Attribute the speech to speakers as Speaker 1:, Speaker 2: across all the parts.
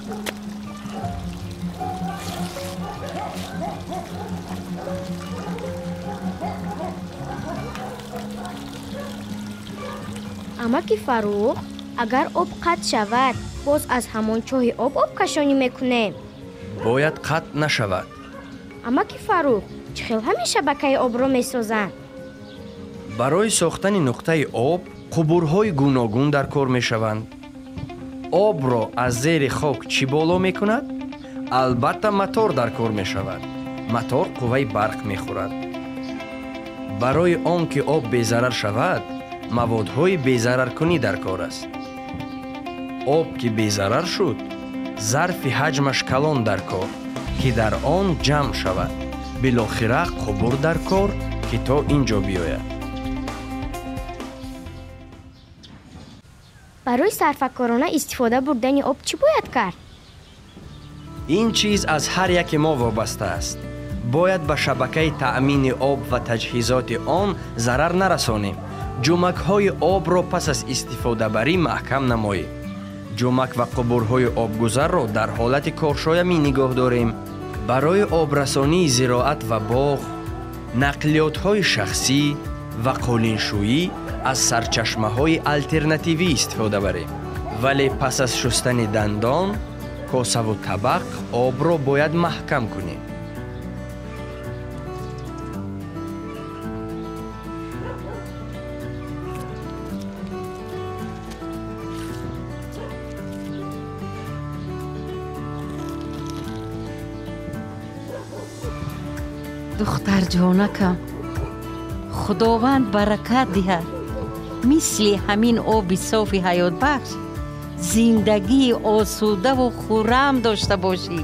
Speaker 1: амаки Фарух, агар об қатъ шавад, боз аз ҳамон чоҳи об кашонӣ мекунем?
Speaker 2: бояд қатъ нашавад.
Speaker 1: амаки Фарух, чӣ хел ҳамин шабакаи обро месозанд?
Speaker 2: барои сохтани нуқтаи об қубурҳои гуногун дар кор мешаванд. обро аз зери хок чӣ боло мекунад? албатта мотор дар кор мешавад. мотор қувваи барқ мехӯрад. барои он ки об безарар шавад, маводҳои безараркунӣ дар кор аст. об ки безарар шуд, зарфи ҳаҷмаш калон дар кор, ки дар он ҷамъ шавад. билохира қубур дар кор, ки то ин ҷо биёяд.
Speaker 1: барои сарфакорона истифода бурдани об чӣ бояд кард?
Speaker 2: ин чиз аз ҳар яке мо вобаста аст. бояд ба шабакаи таъмини об ва таҷҳизоти он зарар нарасонем. ҷӯмакҳои обро пас аз истифодабарӣ маҳкам намоем. ҷӯмак ва қубурҳои обгузарро дар ҳолати коршоямӣ нигоҳ дорем. барои обрасонии зироат ва боғ, нақлиётҳои шахсӣ ва қулиншӯӣ аз сарчашмаҳои алтернативӣ истифода барем. вале пас аз шустани дандон, косаву табақ обро бояд маҳкам кунем.
Speaker 3: духтарҷонакам, худованд баракат диҳад. мисли ҳамин оби софи ҳаётбахш зиндагии осудаву хуррам дошта бошӣ.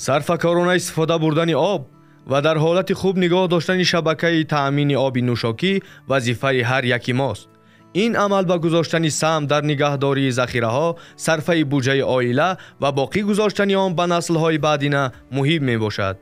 Speaker 4: сарфакорона истифода бурдани об ва дар ҳолати хуб нигоҳ доштани шабакаи таъмини оби нӯшокӣ вазифаи ҳар яки мост. ин амал ба гузоштани саҳм дар нигаҳдории захираҳо, сарфаи буҷаи оила ва боқӣ гузоштани он ба наслҳои баъдина муҳим мебошад.